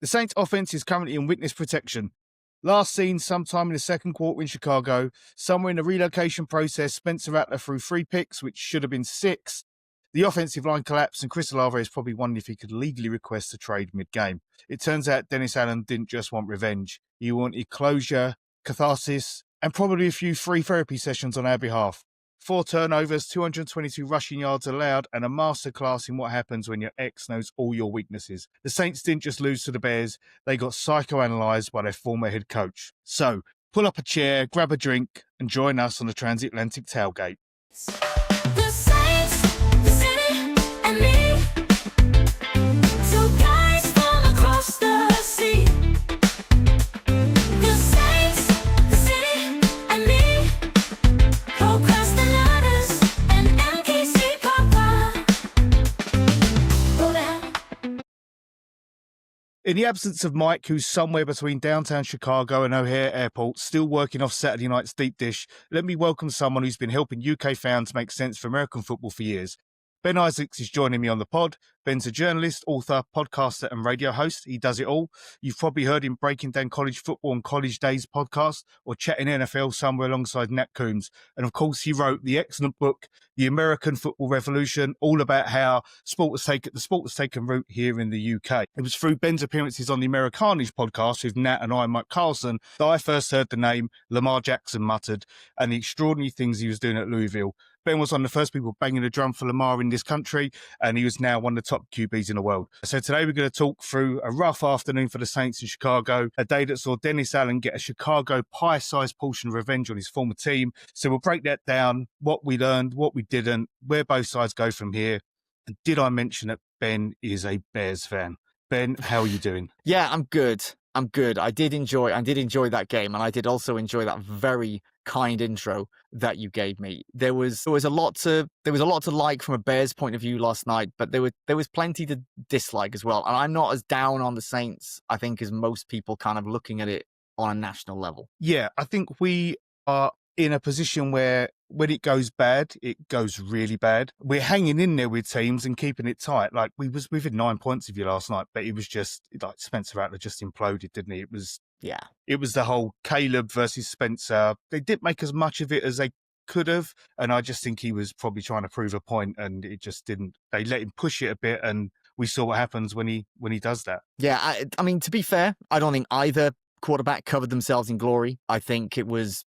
The Saints offense is currently in witness protection. Last seen sometime in the second quarter in Chicago, somewhere in the relocation process, Spencer Rattler threw 3 picks, which should have been 6. The offensive line collapsed, and Chris Olave is probably wondering if he could legally request a trade mid-game. It turns out Dennis Allen didn't just want revenge. He wanted closure, catharsis, and probably a few free therapy sessions on our behalf. 4 turnovers, 222 rushing yards allowed, and a masterclass in what happens when your ex knows all your weaknesses. The Saints didn't just lose to the Bears, they got psychoanalyzed by their former head coach. So, pull up a chair, grab a drink, and join us on the Transatlantic Tailgate. The Saints, the city, and me. 2 guys from across the sea. The Saints, the city, and me. Procrastinators and MKC Papa. Go down. In the absence of Mike, who's somewhere between downtown Chicago and O'Hare Airport, still working off Saturday night's deep dish, let me welcome someone who's been helping UK fans make sense for American football for years. Ben Isaacs is joining me on the pod. Ben's a journalist, author, podcaster, and radio host. He does it all. You've probably heard him breaking down college football on College Days podcast or chatting NFL somewhere alongside Nat Coombs. And of course, he wrote the excellent book, The American Football Revolution, all about how the sport has taken root here in the UK. It was through Ben's appearances on the Americanage podcast with Nat and I, Mike Carlson, that I first heard the name Lamar Jackson muttered and the extraordinary things he was doing at Louisville. Ben was one of the first people banging the drum for Lamar in this country, and he was now one of the top QBs in the world. So today we're going to talk through a rough afternoon for the Saints in Chicago, a day that saw Dennis Allen get a Chicago pie-sized portion of revenge on his former team. So we'll break that down, what we learned, what we didn't, where both sides go from here. And did I mention that Ben is a Bears fan? Ben, how are you doing? Yeah, I'm good. I did enjoy that game, and I did also enjoy that very kind intro that you gave me. There was a lot to like from a Bears point of view last night, but there was plenty to dislike as well. And I'm not as down on the Saints, I think, as most people kind of looking at it on a national level. Yeah, I think we are in a position where when it goes bad, it goes really bad. We're hanging in there with teams and keeping it tight. Like we within 9 points of you last night, but it was just like Spencer Rattler just imploded, didn't he? It was the whole Caleb versus Spencer. They didn't make as much of it as they could have, and I just think he was probably trying to prove a point, and it just didn't. They let him push it a bit, and we saw what happens when he does that. Yeah, I mean, to be fair, I don't think either quarterback covered themselves in glory. I think it was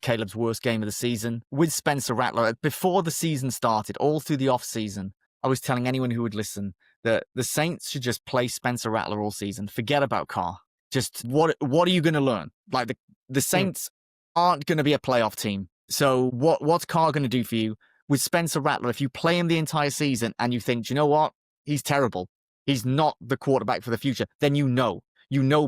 Caleb's worst game of the season. With Spencer Rattler, before the season started, all through the off season, I was telling anyone who would listen that the Saints should just play Spencer Rattler all season. Forget about Carr. Just what are you going to learn? Like the Saints aren't going to be a playoff team. So what's Carr going to do for you? With Spencer Rattler, if you play him the entire season and you think, do you know what? He's terrible. He's not the quarterback for the future. Then you know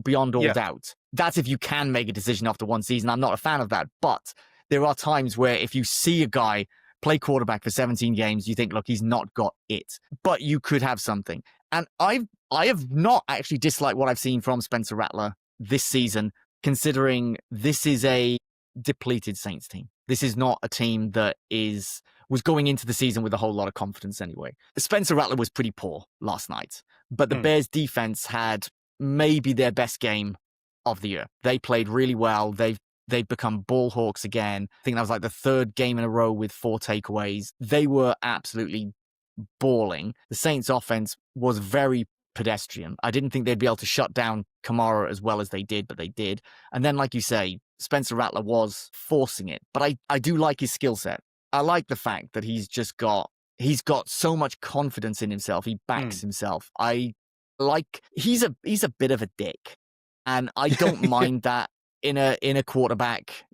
beyond all doubt. That's if you can make a decision after one season. I'm not a fan of that. But there are times where if you see a guy play quarterback for 17 games, you think, look, he's not got it. But you could have something. And I have not actually disliked what I've seen from Spencer Rattler this season, considering this is a depleted Saints team. This is not a team that was going into the season with a whole lot of confidence anyway. Spencer Rattler was pretty poor last night, but the Bears defense had maybe their best game of the year. They played really well. They've become ball hawks again. I think that was like the 3rd game in a row with 4 takeaways. They were absolutely balling. The Saints offense was very pedestrian. I didn't think they'd be able to shut down Kamara as well as they did, but they did. And then, like you say, Spencer Rattler was forcing it. But I do like his skill set. I like the fact that he's got so much confidence in himself. He backs himself. He's a bit of a dick. And I don't mind that in a quarterback,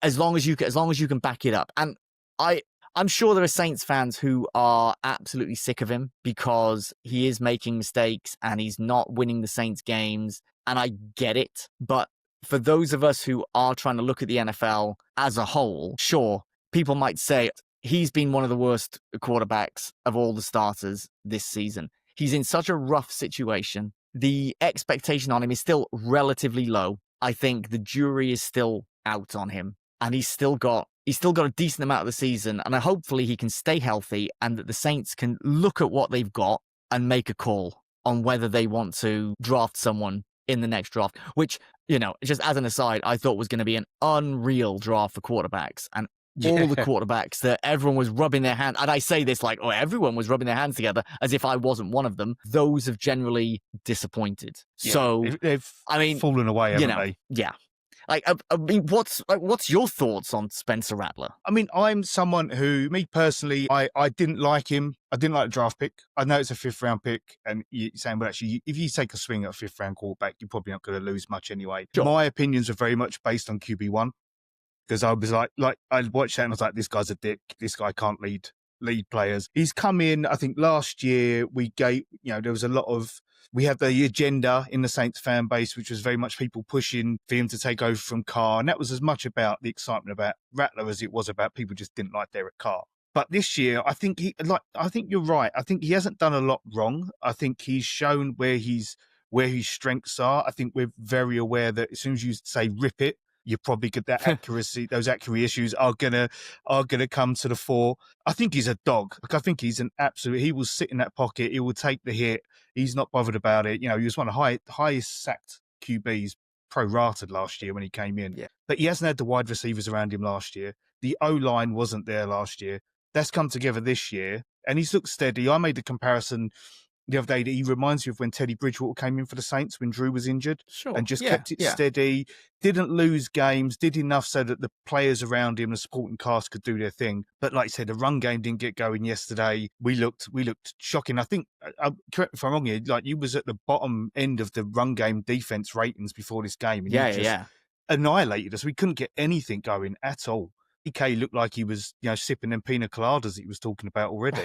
as long as you can back it up. And I'm sure there are Saints fans who are absolutely sick of him because he is making mistakes and he's not winning the Saints games. And I get it. But for those of us who are trying to look at the NFL as a whole, sure, people might say he's been one of the worst quarterbacks of all the starters this season. He's in such a rough situation. The expectation on him is still relatively low. I think the jury is still out on him, and he's still got a decent amount of the season, and hopefully he can stay healthy and that the Saints can look at what they've got and make a call on whether they want to draft someone in the next draft, which, just as an aside, I thought was going to be an unreal draft for quarterbacks. And all the quarterbacks that everyone was rubbing their hands, and I say this like, everyone was rubbing their hands together as if I wasn't one of them. Those have generally disappointed. Yeah, So, they've fallen away, haven't they? Yeah. I mean, what's your thoughts on Spencer Rattler? I mean, I'm someone who, me personally, I didn't like him. I didn't like the draft pick. I know it's a 5th round pick, and you're saying, well, actually, if you take a swing at a 5th round quarterback, you're probably not going to lose much anyway. Sure. My opinions are very much based on QB1, because I was like I watched that and I was like, this guy's a dick. This guy can't lead players. He's come in, I think last year we gave, there was a lot of, we had the agenda in the Saints fan base, which was very much people pushing for him to take over from Carr. And that was as much about the excitement about Rattler as it was about people just didn't like Derek Carr. But this year, I think I think you're right. I think he hasn't done a lot wrong. I think he's shown where his strengths are. I think we're very aware that as soon as you say rip it, you're probably good. That accuracy, those accuracy issues are gonna come to the fore. I think he's a dog. Like, I think he's an absolute. He will sit in that pocket. He will take the hit. He's not bothered about it. He was one of the highest sacked QBs prorated last year when he came in. Yeah. But he hasn't had the wide receivers around him last year. The O-line wasn't there last year. That's come together this year, and he's looked steady. I made the comparison the other day that he reminds me of when Teddy Bridgewater came in for the Saints when Drew was injured, and just kept it steady, didn't lose games, did enough so that the players around him, the supporting cast, could do their thing. But like I said, the run game didn't get going yesterday. We looked shocking. I think, correct me if I'm wrong here, like you was at the bottom end of the run game defense ratings before this game. And you just annihilated us. We couldn't get anything going at all. EK looked like he was, sipping them pina coladas that he was talking about already.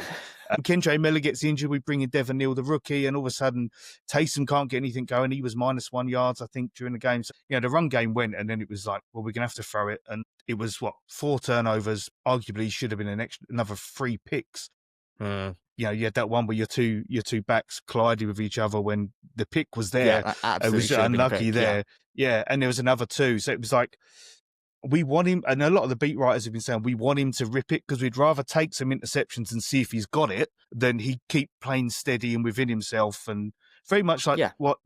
Kendra Miller gets injured. We bring in Devon Neal, the rookie, and all of a sudden Taysom can't get anything going. He was -1 yards, I think, during the game. So, the run game went, and then it was like, well, we're going to have to throw it. And it was, 4 turnovers. Arguably should have been another 3 picks. You had that one where your two backs collided with each other when the pick was there. Yeah, absolutely. It was unlucky there. Yeah, and there was another 2. So it was like, we want him, and a lot of the beat writers have been saying we want him to rip it because we'd rather take some interceptions and see if he's got it than he keep playing steady and within himself. And very much like what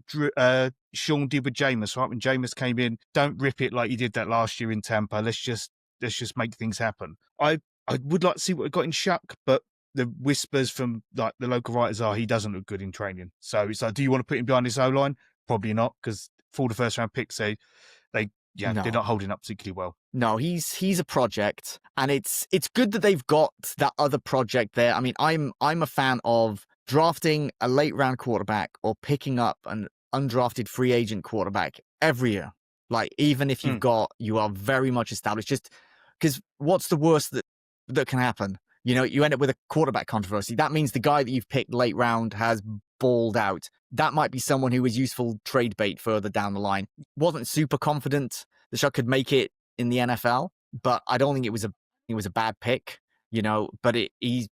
Sean did with Jameis, right? When Jameis came in, don't rip it like you did that last year in Tampa. Let's just make things happen. I would like to see what we got in Shuck, but the whispers from like the local writers are he doesn't look good in training. So it's like, do you want to put him behind this O-line? Probably not, because for the first round picks, they're not holding up particularly well. No, he's a project, and it's good that they've got that other project there. I mean, I'm a fan of drafting a late round quarterback or picking up an undrafted free agent quarterback every year. Like, even if you are very much established, just because what's the worst that can happen? You end up with a quarterback controversy. That means the guy that you've picked late round has balled out. That might be someone who was useful trade bait further down the line. Wasn't super confident that Chuck could make it in the NFL, but I don't think it was a bad pick, but he's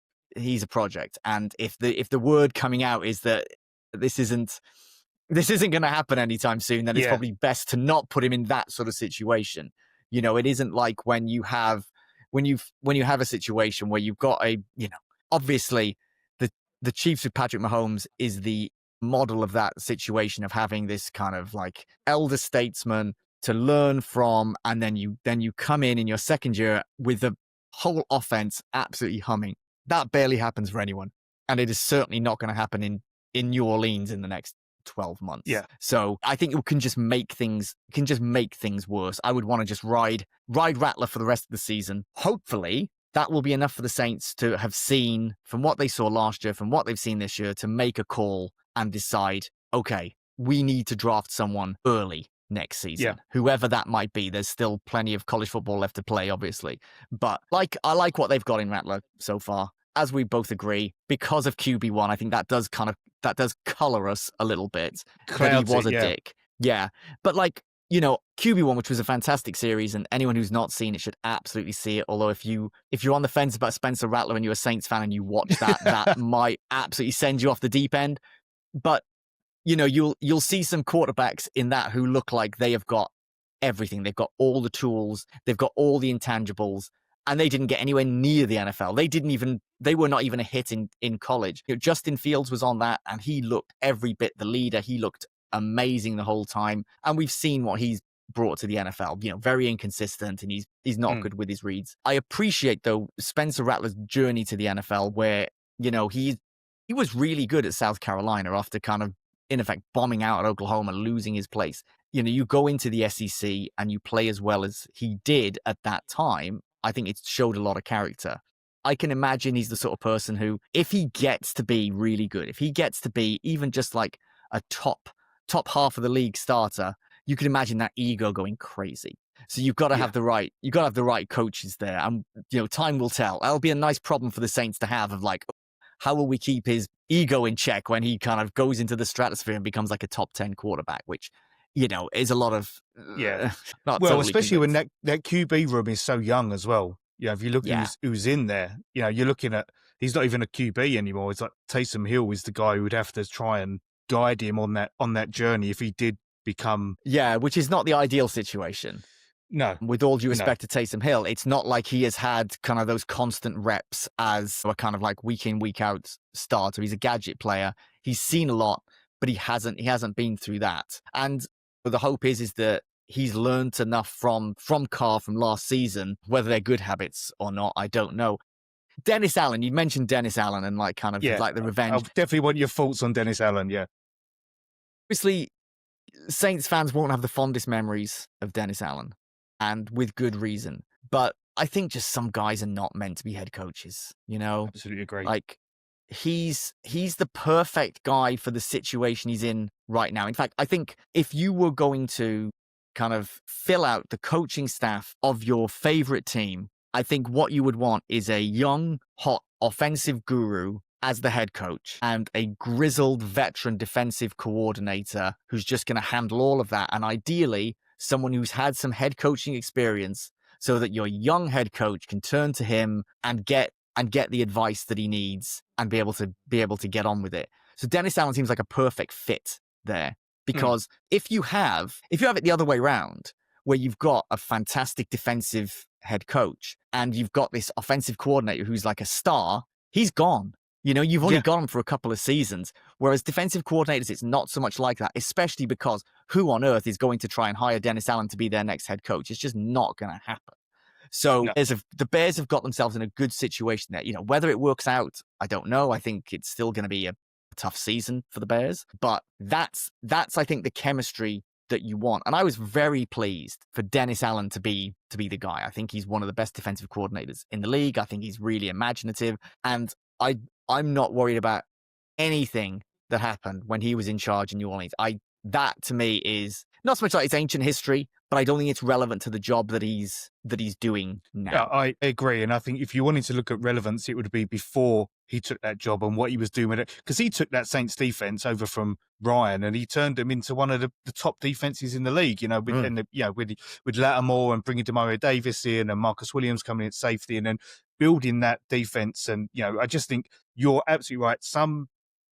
a project. And if the word coming out is that this isn't going to happen anytime soon, then it's probably best to not put him in that sort of situation. It isn't like when you have a situation where you've got obviously the Chiefs with Patrick Mahomes is the model of that situation of having this kind of like elder statesman to learn from, and then you come in your second year with the whole offense absolutely humming. That barely happens for anyone, and it is certainly not going to happen in New Orleans in the next 12 months. Yeah. So I think it can just make things worse. I would want to just ride Rattler for the rest of the season. Hopefully that will be enough for the Saints to have seen from what they saw last year, from what they've seen this year, to make a call and decide, okay, we need to draft someone early next season. Whoever that might be. There's still plenty of college football left to play, obviously. But I like what they've got in Rattler so far. As we both agree, because of QB1, I think that does color us a little bit. That he was a dick. Yeah. But QB1, which was a fantastic series, and anyone who's not seen it should absolutely see it. Although if you're on the fence about Spencer Rattler and you're a Saints fan and you watch that might absolutely send you off the deep end. But you'll see some quarterbacks in that who look like they have got everything. They've got all the tools. They've got all the intangibles. and they didn't get anywhere near the NFL. They were not even a hit in college. Justin Fields was on that, and he looked every bit the leader. He looked amazing the whole time, and we've seen what he's brought to the NFL. Very inconsistent, and he's not good with his reads. I appreciate though Spencer Rattler's journey to the NFL, where he was really good at South Carolina after kind of in effect bombing out at Oklahoma, losing his place. You go into the SEC and you play as well as he did at that time. I think it showed a lot of character. I can imagine he's the sort of person who, if he gets to be really good, if he gets to be even just like a top half of the league starter, you can imagine that ego going crazy. So you've got to have the right coaches there. And time will tell. That'll be a nice problem for the Saints to have, of like, how will we keep his ego in check when he kind of goes into the stratosphere and becomes like a top 10 quarterback, which is a lot of not well, totally especially convinced. when that QB room is so young as well. If you look who's in there, you're looking at, he's not even a QB anymore. It's like Taysom Hill is the guy who would have to try and guide him on that journey if he did become. Yeah, which is not the ideal situation. No. With all due respect to Taysom Hill, it's not like he has had kind of those constant reps as a kind of like week in, week out starter. He's a gadget player. He's seen a lot, but he hasn't been through that. And the hope is that he's learned enough from Carr from last season. Whether they're good habits or not, I don't know. Dennis Allen, you mentioned Dennis Allen and like kind of like the revenge. I definitely want your thoughts on Dennis Allen. Yeah. Obviously, Saints fans won't have the fondest memories of Dennis Allen, and with good reason. But I think just some guys are not meant to be head coaches, Absolutely agree. Like, he's the perfect guy for the situation he's in right now. In fact, I think if you were going to kind of fill out the coaching staff of your favorite team, I think what you would want is a young, hot offensive guru as the head coach and a grizzled veteran defensive coordinator who's just going to handle all of that. And ideally, someone who's had some head coaching experience so that your young head coach can turn to him and get the advice that he needs and be able to get on with it. So Dennis Allen seems like a perfect fit there, because if you have it the other way around, where you've got a fantastic defensive head coach and you've got this offensive coordinator who's like a star, he's gone. You've only got him for a couple of seasons. Whereas defensive coordinators, it's not so much like that, especially because who on earth is going to try and hire Dennis Allen to be their next head coach? It's just not going to happen. So the Bears have got themselves in a good situation there. Whether it works out, I don't know. I think it's still going to be a tough season for the Bears, but that's I think the chemistry that you want. And I was very pleased for Dennis Allen to be the guy. I think he's one of the best defensive coordinators in the league. I think he's really imaginative, and I'm not worried about anything that happened when he was in charge in New Orleans. That to me is not so much like it's ancient history, but I don't think it's relevant to the job that he's doing now. Yeah, I agree. And I think if you wanted to look at relevance, it would be before he took that job and what he was doing with it. Because he took that Saints defense over from Ryan and he turned them into one of the top defenses in the league, with Lattimore and bringing Demario Davis in and Marcus Williams coming in at safety and then building that defense. And, I just think you're absolutely right. Some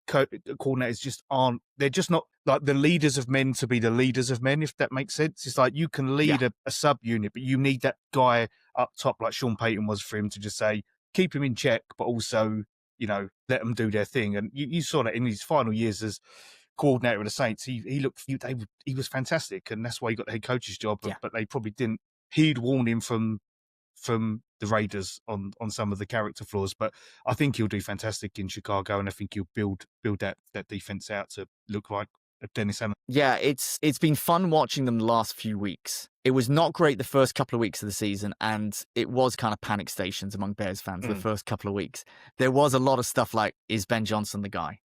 coordinators just aren't, they're just not like the leaders of men to be the leaders of men, if that makes sense. It's like you can lead a sub unit, but you need that guy up top like Sean Payton was for him to just say, keep him in check, but also, let them do their thing. And you saw that in his final years as coordinator of the Saints, he was fantastic, and that's why he got the head coach's job. But they probably didn't. He'd warned him from the Raiders on some of the character flaws, but I think he'll do fantastic in Chicago, and I think he'll build that defense out to look like Dennis Allen. Yeah, it's been fun watching them the last few weeks. It was not great the first couple of weeks of the season, and it was kind of panic stations among Bears fans the first couple of weeks. There was a lot of stuff like, is Ben Johnson the guy?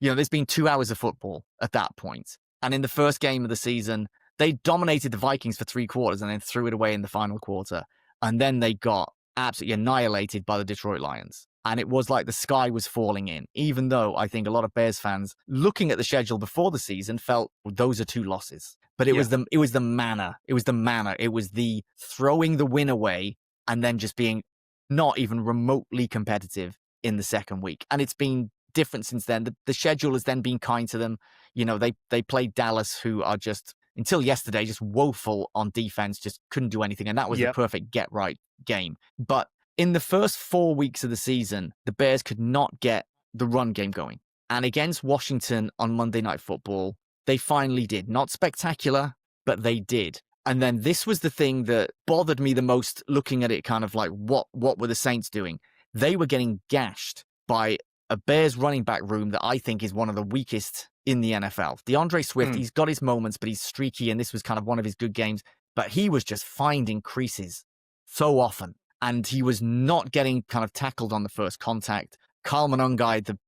There's been 2 hours of football at that point. And in the first game of the season, they dominated the Vikings for 3 quarters and then threw it away in the final quarter. And then they got absolutely annihilated by the Detroit Lions. And it was like the sky was falling in, even though I think a lot of Bears fans looking at the schedule before the season felt, well, those are 2 losses. But it was the manner. It was the throwing the win away and then just being not even remotely competitive in the second week. And it's been different since then. The schedule has then been kind to them. They played Dallas, who are just until yesterday, just woeful on defense, just couldn't do anything. And that was the Yep. perfect get-right game. But in the first 4 weeks of the season, the Bears could not get the run game going. And against Washington on Monday Night Football, they finally did. Not spectacular, but they did. And then this was the thing that bothered me the most, looking at it kind of like, what were the Saints doing? They were getting gashed by a Bears running back room that I think is one of the weakest in the NFL. DeAndre Swift, he's got his moments, but he's streaky, and this was kind of one of his good games. But he was just finding creases so often, and he was not getting kind of tackled on the first contact. Kyle Monongai, the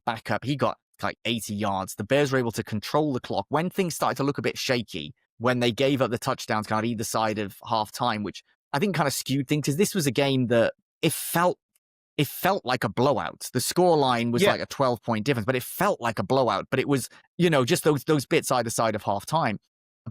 backup, he got like 80 yards. The Bears were able to control the clock when things started to look a bit shaky, when they gave up the touchdowns kind of either side of halftime, which I think kind of skewed things, because this was a game that it felt like a blowout. The scoreline was like a 12-point difference, but it felt like a blowout. But it was, just those bits either side of halftime.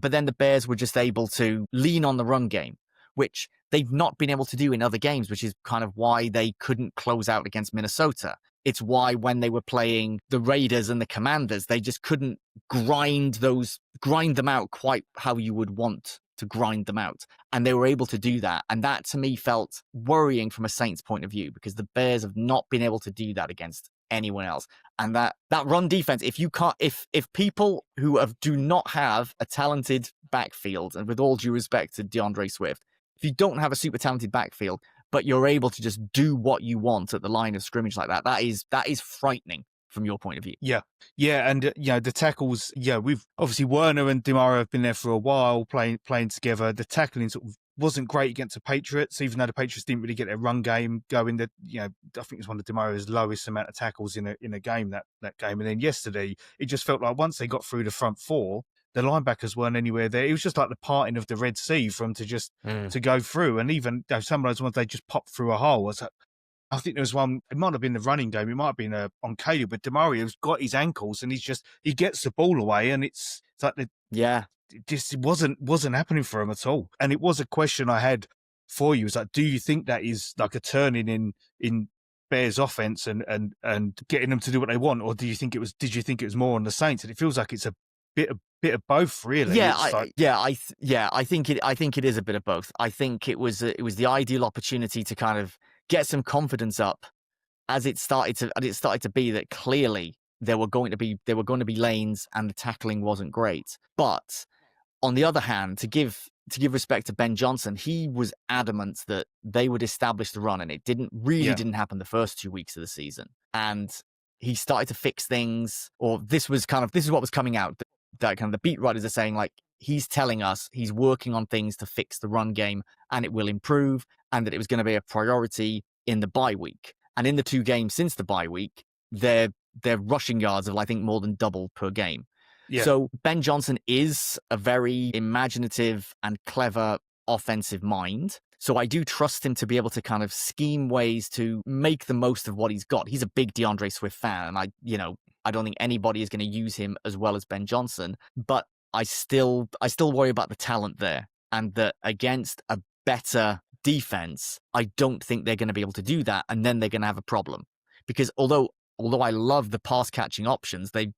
But then the Bears were just able to lean on the run game, which they've not been able to do in other games, which is kind of why they couldn't close out against Minnesota. It's why when they were playing the Raiders and the Commanders, they just couldn't grind them out quite how you would want to grind them out. And they were able to do that. And that to me felt worrying from a Saints point of view, because the Bears have not been able to do that against anyone else. And that run defense, if people who do not have a talented backfield, and with all due respect to DeAndre Swift, if you don't have a super talented backfield, but you're able to just do what you want at the line of scrimmage like that, that is frightening from your point of view. Yeah. And, the tackles, we've obviously Werner and DeMario have been there for a while playing together. The tackling sort of wasn't great against the Patriots, even though the Patriots didn't really get their run game going. I think it's one of DeMario's lowest amount of tackles in a game, that game. And then yesterday, it just felt like once they got through the front four, the linebackers weren't anywhere there. It was just like the parting of the Red Sea for them to just to go through. And even some of those ones, they just popped through a hole. I think there was one, it might have been the running game, it might have been on Caleb, but DeMario's got his ankles and he gets the ball away, and it's like it just wasn't happening for him at all. And it was a question I had for you. It's like, do you think that is like a turning in Bears offense and getting them to do what they want, or did you think it was more on the Saints? And it feels like it's a bit of both, really. I think it is a bit of both. I think it was the ideal opportunity to kind of get some confidence up as it started to be that clearly there were going to be lanes and the tackling wasn't great. But on the other hand, to give respect to Ben Johnson, he was adamant that they would establish the run, and it didn't happen the first 2 weeks of the season. And he started to fix things, or this is what was coming out. That kind of the beat writers are saying, like, he's telling us he's working on things to fix the run game and it will improve, and that it was going to be a priority in the bye week. And in the 2 games since the bye week, their rushing yards have, I think, more than doubled per game. Yeah. So Ben Johnson is a very imaginative and clever offensive mind. So I do trust him to be able to kind of scheme ways to make the most of what he's got. He's a big DeAndre Swift fan, and I don't think anybody is going to use him as well as Ben Johnson, but I still worry about the talent there, and that against a better defense, I don't think they're going to be able to do that, and then they're going to have a problem. Because although I love the pass catching options, the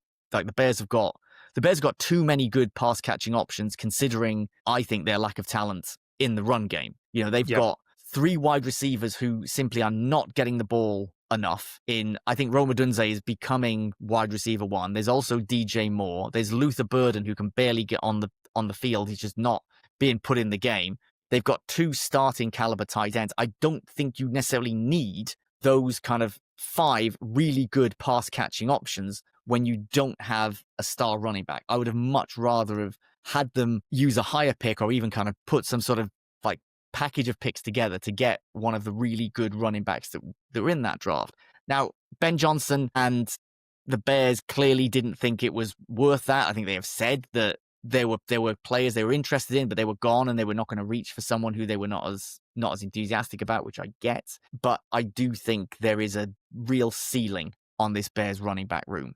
Bears have got too many good pass catching options, considering I think their lack of talent in the run game. They've got 3 wide receivers who simply are not getting the ball enough. I think Rome Odunze is becoming wide receiver 1. There's also DJ Moore. There's Luther Burden, who can barely get on the field. He's just not being put in the game. They've got 2 starting caliber tight ends. I don't think you necessarily need those kind of 5 really good pass catching options when you don't have a star running back. I would have much rather have had them use a higher pick, or even kind of put some sort of like package of picks together to get one of the really good running backs that were in that draft. Now, Ben Johnson and the Bears clearly didn't think it was worth that. I think they have said that there were players they were interested in, but they were gone, and they were not going to reach for someone who they were not as enthusiastic about, which I get. But I do think there is a real ceiling on this Bears running back room.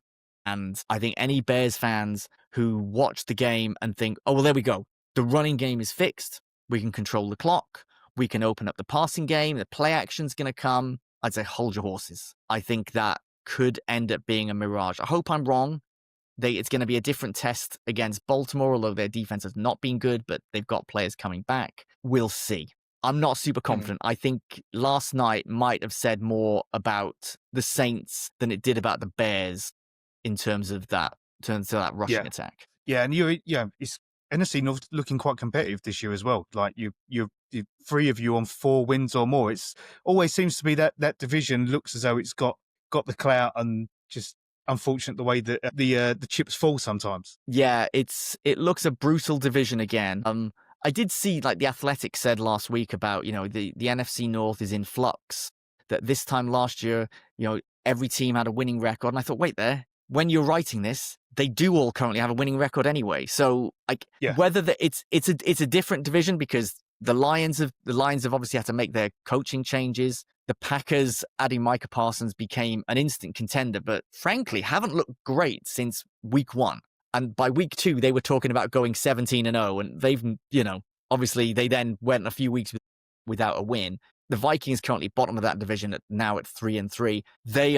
And I think any Bears fans who watch the game and think, oh, well, there we go, the running game is fixed, we can control the clock, we can open up the passing game, the play action's going to come, I'd say hold your horses. I think that could end up being a mirage. I hope I'm wrong, It's going to be a different test against Baltimore, although their defense has not been good, but they've got players coming back. We'll see. I'm not super confident. I think last night might have said more about the Saints than it did about the Bears in terms of that rushing attack. Yeah, and it's NFC North looking quite competitive this year as well. Like you three of you on 4 wins or more. It's always seems to be that division looks as though it's got the clout, and just unfortunate the way that the chips fall sometimes. Yeah, it looks a brutal division again. I did see, like, The Athletic said last week about, the NFC North is in flux, that this time last year, every team had a winning record. And I thought, wait there, when you're writing this, they do all currently have a winning record anyway. So, whether it's a different division because the Lions have obviously had to make their coaching changes. The Packers adding Micah Parsons became an instant contender, but frankly haven't looked great since week 1. And by week 2, they were talking about going 17-0, and they've, obviously they then went a few weeks without a win. The Vikings currently bottom of that division now at 3-3.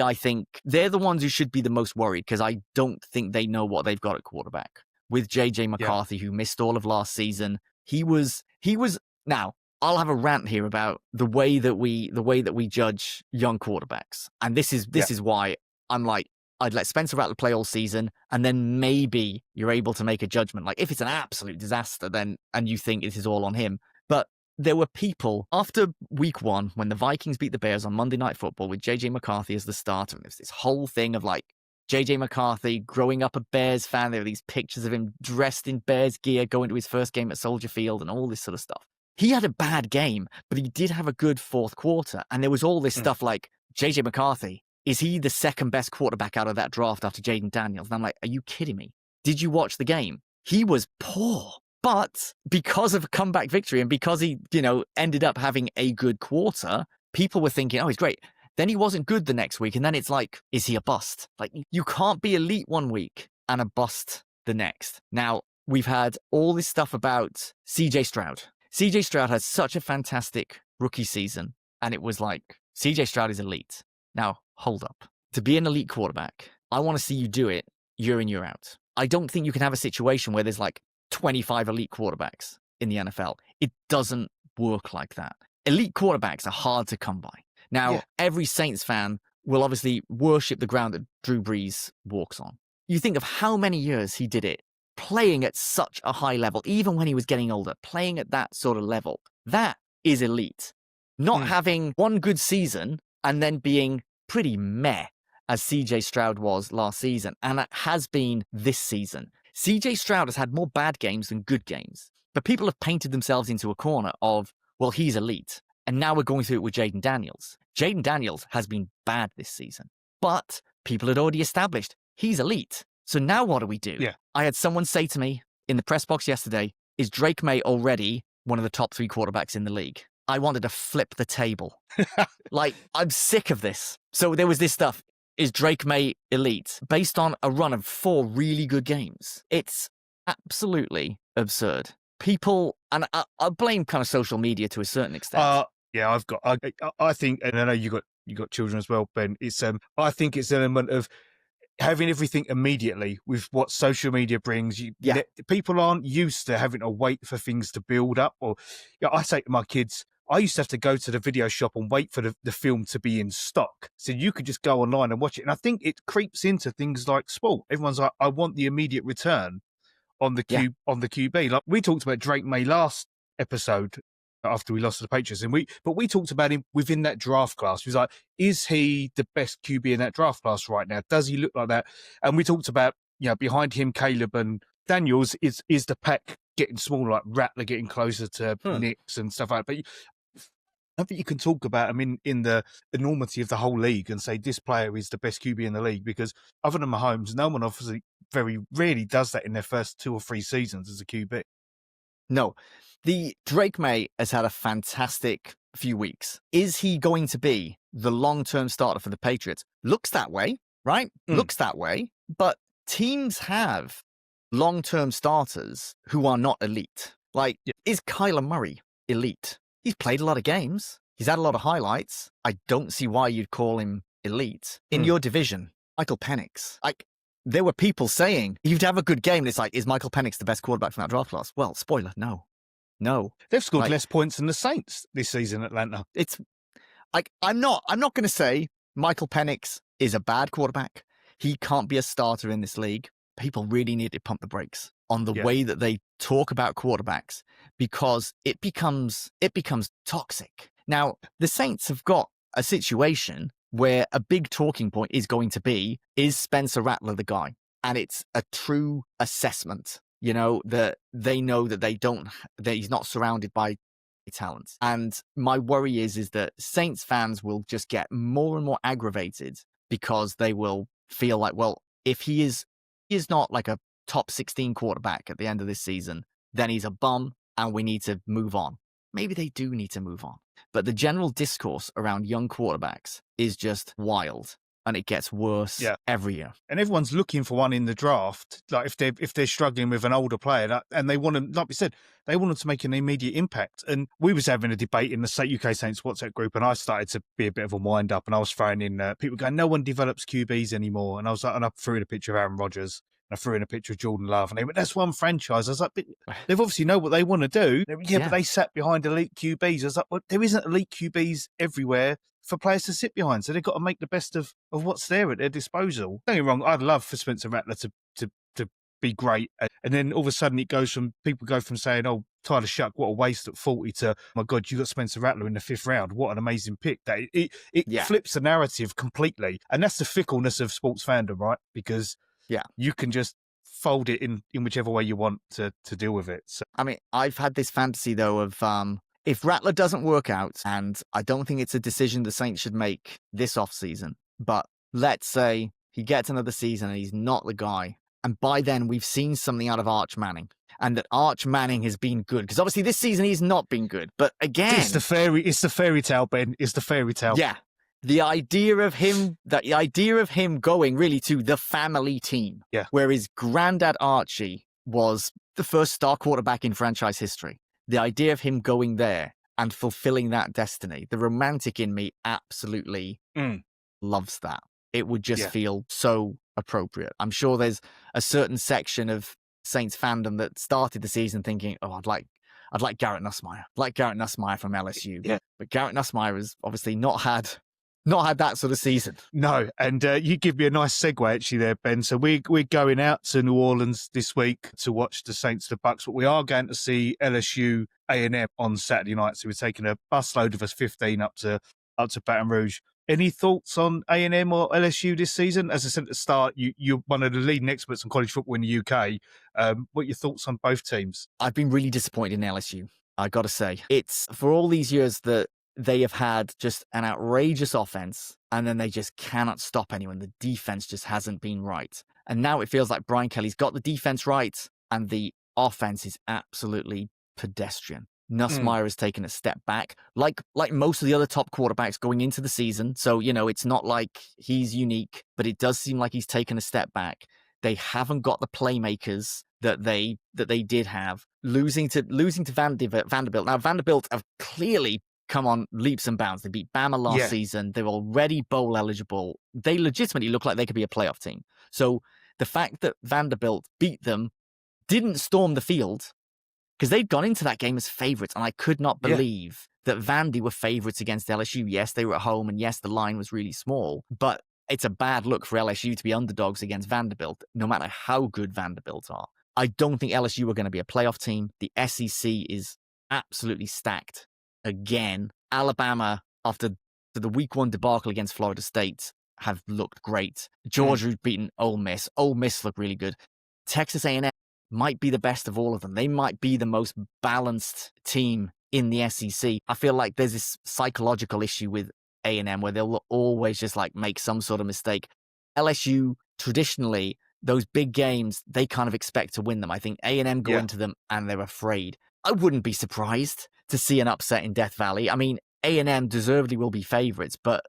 I think they're the ones who should be the most worried because I don't think they know what they've got at quarterback. With JJ McCarthy, who missed all of last season, he was. Now, I'll have a rant here about the way that we judge young quarterbacks, and this is why I'm like, I'd let Spencer Rattler play all season, and then maybe you're able to make a judgment. Like, if it's an absolute disaster, and you think this is all on him. But there were people after week 1 when the Vikings beat the Bears on Monday Night Football with JJ McCarthy as the starter, and there's this whole thing of like JJ McCarthy growing up a Bears fan. There were these pictures of him dressed in Bears gear going to his first game at Soldier Field and all this sort of stuff. He had a bad game, but he did have a good fourth quarter. And there was all this stuff like, JJ McCarthy, is he the second best quarterback out of that draft after Jaden Daniels? And I'm like, are you kidding me? Did you watch the game? He was poor. But because of a comeback victory and because he, ended up having a good quarter, people were thinking, oh, he's great. Then he wasn't good the next week. And then it's like, is he a bust? Like, you can't be elite one week and a bust the next. Now, we've had all this stuff about CJ Stroud. CJ Stroud has such a fantastic rookie season. And it was like, CJ Stroud is elite. Now, hold up. To be an elite quarterback, I want to see you do it year in, year out. I don't think you can have a situation where there's like 25 elite quarterbacks in the NFL. It doesn't work like that. Elite quarterbacks are hard to come by. Now, every Saints fan will obviously worship the ground that Drew Brees walks on. You think of how many years he did it, playing at such a high level, even when he was getting older, playing at that sort of level. That is elite. Not having one good season and then being pretty meh, as CJ Stroud was last season, and it has been this season. CJ Stroud has had more bad games than good games, but people have painted themselves into a corner of, well, he's elite. And now we're going through it with Jaden Daniels. Jaden Daniels has been bad this season, but people had already established he's elite. So now what do we do? Yeah. I had someone say to me in the press box yesterday, is Drake May already one of the top 3 quarterbacks in the league? I wanted to flip the table. Like, I'm sick of this. So there was this stuff. Is Drake May elite? Based on a run of 4 really good games. It's absolutely absurd. People, and I blame kind of social media to a certain extent. Yeah, I think, and I know you got children as well, Ben. It's I think it's an element of having everything immediately with what social media brings. People aren't used to having to wait for things to build up. Or I say to my kids, I used to have to go to the video shop and wait for the film to be in stock. So you could just go online and watch it. And I think it creeps into things like sport. Everyone's like, I want the immediate return on the QB. Like we talked about Drake May last episode after we lost to the Patriots, but we talked about him within that draft class. He was like, is he the best QB in that draft class right now? Does he look like that? And we talked about, behind him, Caleb and Daniels is the pack getting smaller, like Rattler getting closer to Knicks and stuff like that. But I think you can talk about him in the enormity of the whole league and say this player is the best QB in the league, because other than Mahomes, no one obviously very rarely does that in their first 2 or 3 seasons as a QB. No. The Drake May has had a fantastic few weeks. Is he going to be the long-term starter for the Patriots? Looks that way, right? Looks that way. But teams have long-term starters who are not elite. Like, is Kyler Murray elite? He's played a lot of games. He's had a lot of highlights. I don't see why you'd call him elite. In your division, Michael Penix. Like, there were people saying, you'd have a good game. And it's like, is Michael Penix the best quarterback from that draft class? Well, spoiler, no. They've scored Like- less points than the Saints this season, Atlanta. It's like, I'm not going to say Michael Penix is a bad quarterback. He can't be a starter in this league. People really need to pump the brakes on the Yeah. way that they talk about quarterbacks, because it becomes toxic. Now, the Saints have got a situation where a big talking point is going to be, is Spencer Rattler the guy? And it's a true assessment, that they know that that he's not surrounded by talent. And my worry is that Saints fans will just get more and more aggravated because they will feel like, well, if he is not like a top 16 quarterback at the end of this season, then he's a bum and we need to move on. Maybe they do need to move on. But the general discourse around young quarterbacks is just wild, and it gets worse every year. And everyone's looking for one in the draft. Like if they're struggling with an older player, and they want to, like we said, they wanted to make an immediate impact. And we was having a debate in the UK Saints WhatsApp group, and I started to be a bit of a wind up, and I was throwing in people going, no one develops QBs anymore. And I was like, and I threw in a picture of Aaron Rodgers. I threw in a picture of Jordan Love, and they went, that's one franchise. I was like, but they've obviously know what they want to do. They went, but they sat behind elite QBs. I was like, well, there isn't elite QBs everywhere for players to sit behind. So they've got to make the best of what's there at their disposal. Don't get me wrong, I'd love for Spencer Rattler to be great. And then all of a sudden people go from saying, oh, Tyler Shuck, what a waste at 40 to, my God, you got Spencer Rattler in the 5th round. What an amazing pick. That it flips the narrative completely. And that's the fickleness of sports fandom, right? Because you can just fold it in whichever way you want to deal with it. So, I mean, I've had this fantasy, though, of if Rattler doesn't work out, and I don't think it's a decision the Saints should make this offseason, but let's say he gets another season and he's not the guy, and by then we've seen something out of Arch Manning, and that Arch Manning has been good, because obviously this season he's not been good, but again... It's the fairy tale, Ben. It's the fairy tale. Yeah. The idea of him going really to the family team, where his granddad Archie was the first star quarterback in franchise history. The idea of him going there and fulfilling that destiny, the romantic in me absolutely loves that. It would just feel so appropriate. I'm sure there's a certain section of Saints fandom that started the season thinking, oh, I'd like Garrett Nussmeier. Like Garrett Nussmeier from LSU. Yeah. But Garrett Nussmeier has obviously not had that sort of season. No, and you give me a nice segue actually there, Ben. So we're going out to New Orleans this week to watch the Saints, the Bucks, but we are going to see LSU A&M on Saturday night. So we're taking a busload of us 15 up to Baton Rouge. Any thoughts on A&M or LSU this season? As I said at the start, you're one of the leading experts on college football in the UK. What are your thoughts on both teams? I've been really disappointed in LSU, I got to say. It's for all these years that they have had just an outrageous offense, and then they just cannot stop anyone. The defense just hasn't been right. And now it feels like Brian Kelly's got the defense right, and the offense is absolutely pedestrian. Nussmeier has taken a step back, like most of the other top quarterbacks going into the season. So, it's not like he's unique, but it does seem like he's taken a step back. They haven't got the playmakers that they did have. Losing to Vanderbilt. Now, Vanderbilt have clearly come on leaps and bounds. They beat Bama last season. They're already bowl eligible. They legitimately look like they could be a playoff team. So the fact that Vanderbilt beat them, didn't storm the field, because they'd gone into that game as favorites, and I could not believe that Vandy were favorites against LSU. Yes, they were at home, and yes, the line was really small, but it's a bad look for LSU to be underdogs against Vanderbilt, no matter how good Vanderbilt are. I don't think LSU are going to be a playoff team. The SEC is absolutely stacked. Again, Alabama, after the week 1 debacle against Florida State, have looked great. Georgia's beaten Ole Miss. Ole Miss look really good. Texas A&M might be the best of all of them. They might be the most balanced team in the SEC. I feel like there's this psychological issue with A&M where they'll always just make some sort of mistake. LSU, traditionally, those big games, they kind of expect to win them. I think A&M go into them and they're afraid. I wouldn't be surprised to see an upset in Death Valley. I mean, A&M deservedly will be favorites, but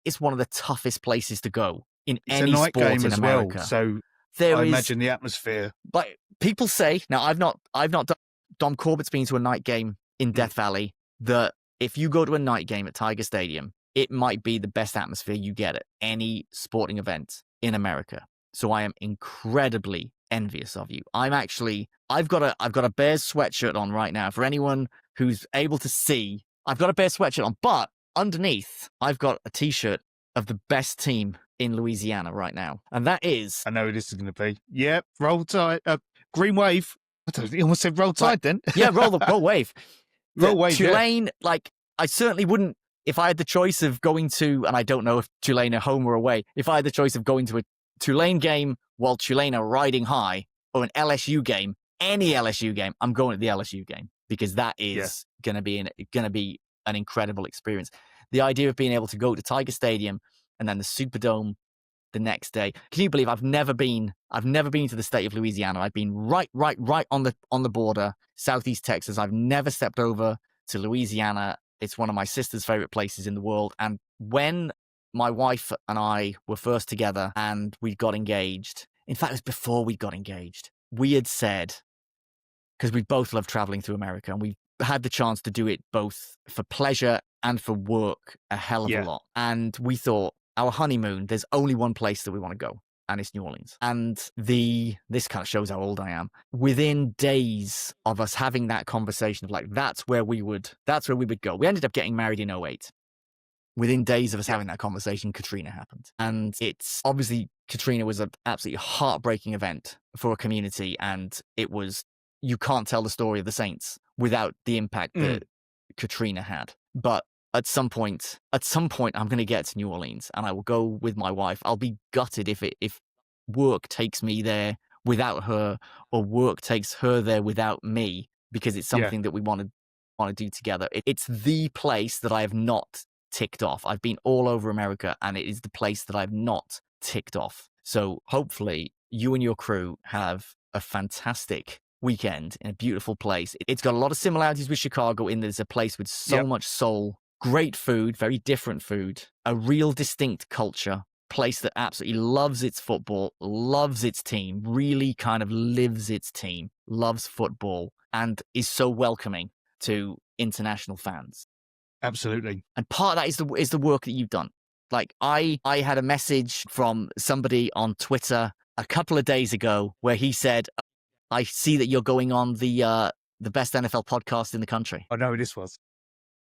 it's one of the toughest places to go in any sport in America. Well, so I imagine the atmosphere. But people say, now I've not done, Dom Corbett's been to a night game in Death Valley, that if you go to a night game at Tiger Stadium, it might be the best atmosphere you get at any sporting event in America. So I am incredibly envious of you. I've got a Bears sweatshirt on right now. For anyone who's able to see, I've got a Bears sweatshirt on, but underneath, I've got a t-shirt of the best team in Louisiana right now. And that is... I know who this is going to be. Yep, Roll Tide. Green Wave. I don't know, you almost said Roll Tide Right. then. Yeah, roll wave. Roll Wave, yeah. Tulane, like, I certainly wouldn't, if I had the choice of going to, and I don't know if Tulane are home or away, if I had the choice of going to a Tulane game while Tulane are riding high, or an LSU game, any LSU game, I'm going to the LSU game, because that is going to be an incredible experience. The idea of being able to go to Tiger Stadium and then the Superdome the next day. Can you believe I've never been to the state of Louisiana? I've been right on the border, Southeast Texas. I've never stepped over to Louisiana. It's one of my sister's favorite places in the world. And when my wife and I were first together and we got engaged, in fact, it was before we got engaged, we had said, because we both love traveling through America and we had the chance to do it both for pleasure and for work a hell of a lot. And we thought, our honeymoon, there's only one place that we want to go, and it's New Orleans. And this kind of shows how old I am. Within days of us having that conversation of like, that's where we would go. We ended up getting married in 2008. Within days of us having that conversation, Katrina happened. And it's obviously, Katrina was an absolutely heartbreaking event for a community. And it was, you can't tell the story of the Saints without the impact that Katrina had. But at some point, I'm going to get to New Orleans and I will go with my wife. I'll be gutted if work takes me there without her, or work takes her there without me, because it's something that we want to do together. It's the place that I have not ticked off. I've been all over America and it is the place that I've not ticked off. So hopefully you and your crew have a fantastic weekend in a beautiful place. It's got a lot of similarities with Chicago in that it's a place with so much soul, great food, very different food, a real distinct culture, place that absolutely loves its football, loves its team, really kind of lives its team, loves football, and is so welcoming to international fans. Absolutely. And part of that is the work that you've done. Like I had a message from somebody on Twitter a couple of days ago where he said, I see that you're going on the best NFL podcast in the country. I know who this was.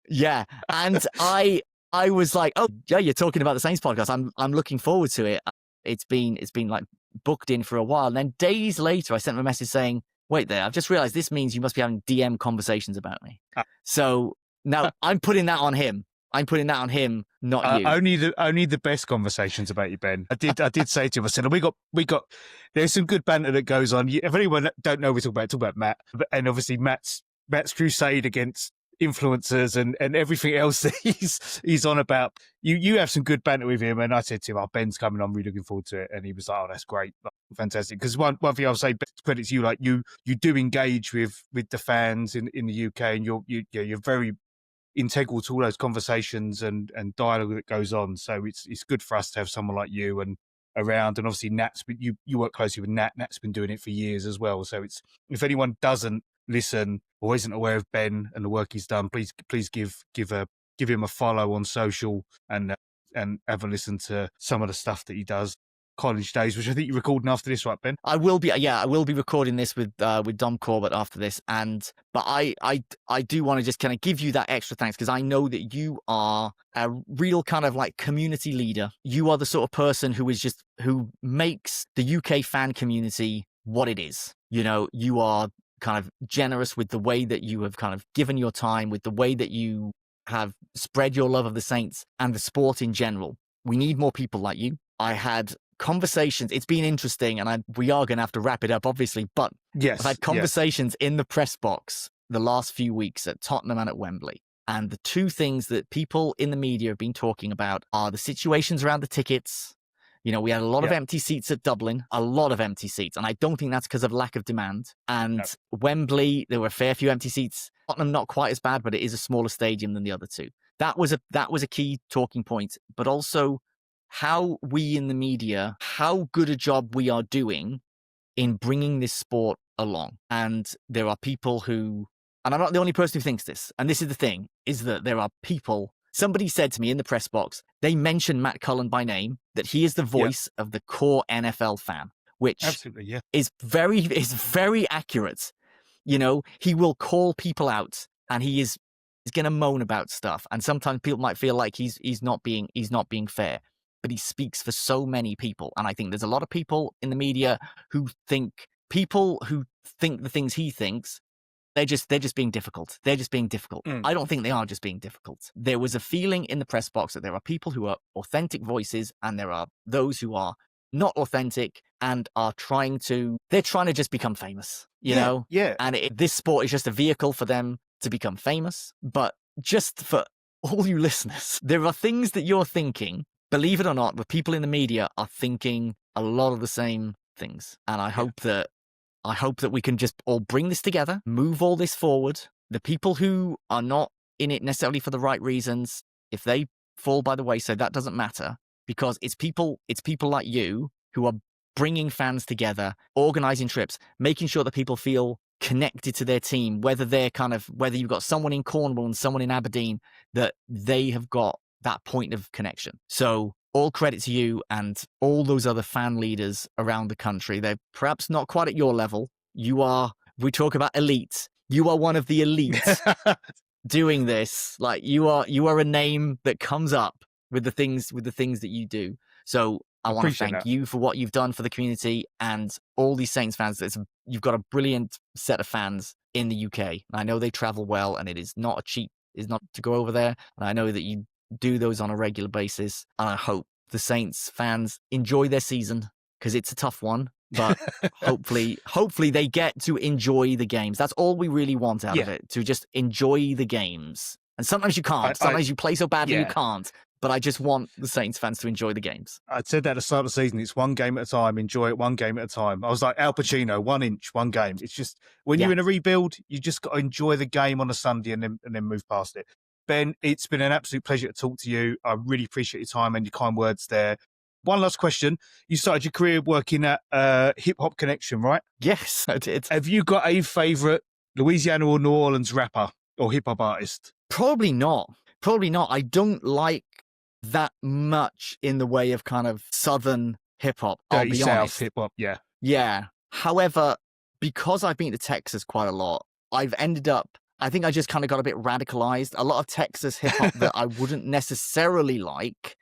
Yeah. And I was like, oh yeah, you're talking about the Saints podcast. I'm looking forward to it. It's been like booked in for a while. And then days later I sent him a message saying, wait there, I've just realized this means you must be having DM conversations about me. So now I'm putting that on him. I'm putting that on him, not you. Only the best conversations about you, Ben. I did say to him, I said, we got. There's some good banter that goes on. If anyone don't know, we talk about Matt, and obviously Matt's crusade against influencers and everything else that he's on about. You have some good banter with him, and I said to him, "Oh, Ben's coming. I'm really looking forward to it." And he was like, "Oh, that's great, fantastic." Because one thing I'll say, credit to you, like you do engage with the fans in the UK, and you're very integral to all those conversations and dialogue that goes on. So it's good for us to have someone like you and around. And obviously Nat's, you work closely with Nat. Nat's been doing it for years as well. So it's, if anyone doesn't listen or isn't aware of Ben and the work he's done, please give him a follow on social and have a listen to some of the stuff that he does. College Days, which I think you're recording after this, right, Ben? I will be recording this with Dom Corbett after this, but I do want to just kind of give you that extra thanks, because I know that you are a real kind of like community leader. You are the sort of person who makes the UK fan community what it is. You know, you are kind of generous with the way that you have kind of given your time, with the way that you have spread your love of the Saints and the sport in general. We need more people like you. I had conversations. It's been interesting, and we are going to have to wrap it up, obviously. But yes, I've had conversations in the press box the last few weeks at Tottenham and at Wembley. And the two things that people in the media have been talking about are the situations around the tickets. You know, we had a lot of empty seats at Dublin, a lot of empty seats. And I don't think that's because of lack of demand. And Wembley, there were a fair few empty seats. Tottenham, not quite as bad, but it is a smaller stadium than the other two. That was a key talking point, but also how we in the media, how good a job we are doing in bringing this sport along. And there are people who, and I'm not the only person who thinks this, and this is the thing, is that there are people Somebody said to me in the press box, they mentioned Matt Cullen by name, that he is the voice of the core NFL fan, which Absolutely, yeah. is very accurate. You know, he will call people out, and he's going to moan about stuff. And sometimes people might feel like he's not being fair, but he speaks for so many people. And I think there's a lot of people in the media who think the things he thinks, they're just being difficult. They're just being difficult. I don't think they are just being difficult. There was a feeling in the press box that there are people who are authentic voices, and there are those who are not authentic and are trying to just become famous, you know? Yeah. And this sport is just a vehicle for them to become famous. But just for all you listeners, there are things that you're thinking, believe it or not, the people in the media are thinking a lot of the same things. And I hope that we can just all bring this together, move all this forward. The people who are not in it necessarily for the right reasons, if they fall by the wayside, that doesn't matter, because it's people like you who are bringing fans together, organizing trips, making sure that people feel connected to their team, whether you've got someone in Cornwall and someone in Aberdeen, that they have got that point of connection. So all credit to you and all those other fan leaders around the country. They're perhaps not quite at your level. We talk about elite. You are one of the elites doing this. Like you are a name that comes up with the things that you do. So I want to thank you for what you've done for the community and all these Saints fans. You've got a brilliant set of fans in the UK. I know they travel well, and it is not to go over there. And I know that you do those on a regular basis, and I hope the Saints fans enjoy their season, because it's a tough one, but hopefully they get to enjoy the games. That's all we really want out of it, to just enjoy the games. And sometimes you can't. Sometimes you play so badly you can't. But I just want the Saints fans to enjoy the games. I said that at the start of the season. It's one game at a time. Enjoy it one game at a time. I was like Al Pacino, 1 inch, one game. It's just when you're in a rebuild, you just got to enjoy the game on a Sunday and then move past it. Ben, it's been an absolute pleasure to talk to you. I really appreciate your time and your kind words there. One last question. You started your career working at Hip Hop Connection, right? Yes, I did. Have you got a favourite Louisiana or New Orleans rapper or hip hop artist? Probably not. I don't like that much in the way of kind of Southern hip hop. I'll be honest. Hip hop, yeah. Yeah. However, because I've been to Texas quite a lot, I've ended up, I think I just kind of got a bit radicalized. A lot of Texas hip hop that I wouldn't necessarily like,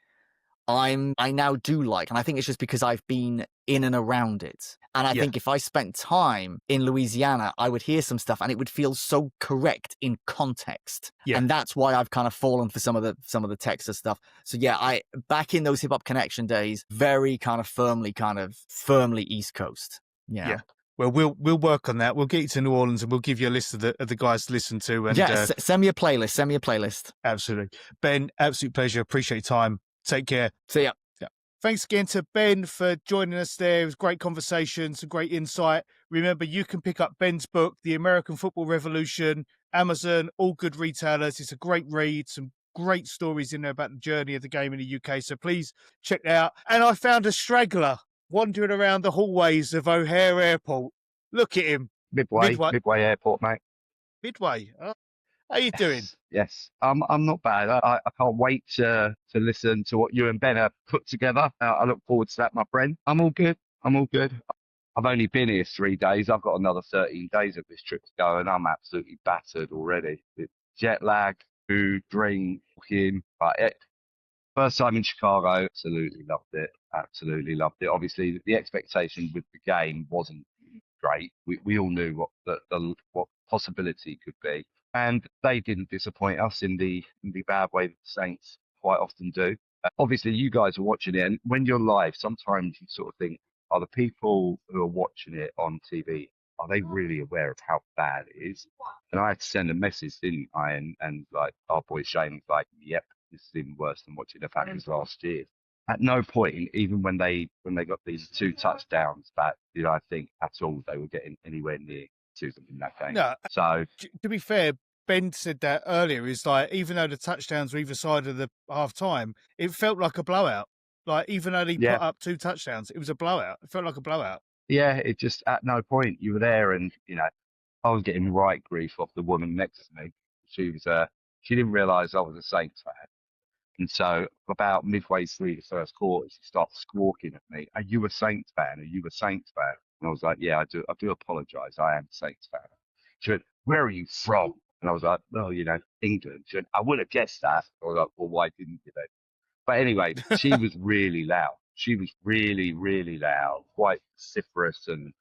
I now do like. And I think it's just because I've been in and around it. And I think if I spent time in Louisiana, I would hear some stuff and it would feel so correct in context. Yeah. And that's why I've kind of fallen for some of the Texas stuff. So yeah, I back in those Hip Hop Connection days, very kind of firmly East Coast. Yeah. Well, we'll work on that. We'll get you to New Orleans and we'll give you a list of the guys to listen to. And send me a playlist. Absolutely. Ben, absolute pleasure. Appreciate your time. Take care. See ya. Thanks again to Ben for joining us there. It was great conversation, some great insight. Remember, you can pick up Ben's book, The American Football Revolution, Amazon, all good retailers. It's a great read, some great stories in there about the journey of the game in the UK. So please check it out. And I found a straggler wandering around the hallways of O'Hare Airport. Look at him. Midway Airport, mate. Midway. Oh, how you doing? Yes, I'm not bad. I can't wait to listen to what you and Ben have put together. I look forward to that, my friend. I'm all good. I've only been here 3 days. I've got another 13 days of this trip to go, and I'm absolutely battered already. With jet lag, food, drink, walking. But first time in Chicago, absolutely loved it. Obviously, the expectation with the game wasn't great. We all knew what possibility could be. And they didn't disappoint us in the bad way that the Saints quite often do. Obviously, you guys are watching it, and when you're live, sometimes you sort of think, are the people who are watching it on TV, are they really aware of how bad it is? And I had to send a message, didn't I? And like our boy Shane was like, yep, this is even worse than watching the Falcons last year. At no point, even when they got these 2 touchdowns back, did I think at all they were getting anywhere near to them in that game. No, so to be fair, Ben said that earlier. Is like, even though the touchdowns were either side of the half time, it felt like a blowout. Like, even though they put up 2 touchdowns, it was a blowout. It felt like a blowout. Yeah, it just, at no point you were there, and I was getting right grief off the woman next to me. She didn't realise I was a Saints fan. And so about midway through the first quarter, she starts squawking at me, "Are you a Saints fan? Are you a Saints fan?" And I was like, "Yeah, I do apologise. I am a Saints fan." She went, "Where are you from?" And I was like, "Well, England." She went, "I would have guessed that." I was like, "Well, why didn't you then?" But anyway, she was really loud. She was really, really loud, quite vociferous and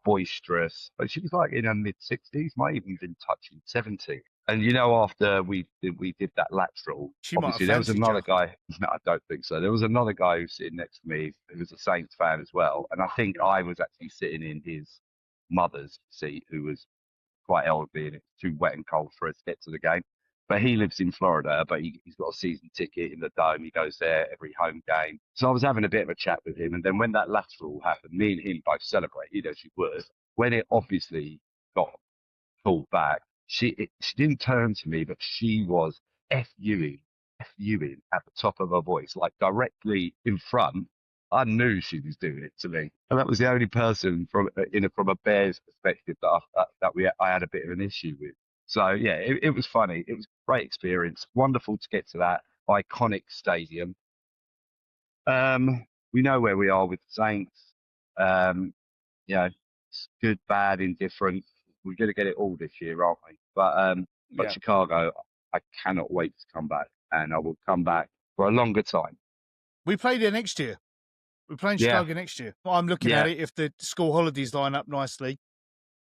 boisterous. But she was like in her mid 60s, might even been touching 70. And after we did that lateral, She might have obviously there was fancied another you. guy. No, I don't think so. There was another guy who was sitting next to me who was a Saints fan as well. And I think I was actually sitting in his mother's seat, who was quite elderly, and it's too wet and cold for us to get to the game. But he lives in Florida, but he's got a season ticket in the Dome. He goes there every home game. So I was having a bit of a chat with him. And then when that lateral happened, me and him both celebrated, as you would. When it obviously got pulled back, she didn't turn to me, but she was F-Uing at the top of her voice, like directly in front. I knew she was doing it to me, and that was the only person from a Bears perspective I had a bit of an issue with. So yeah, it was funny. It was a great experience. Wonderful to get to that iconic stadium. We know where we are with the Saints. Um, it's good, bad, indifferent. We're going to get it all this year, aren't we? But Yeah. Chicago, I cannot wait to come back, and I will come back for a longer time. We play there next year. We're playing Yeah, Chicago next year. I'm looking yeah. at it. If the school holidays line up nicely,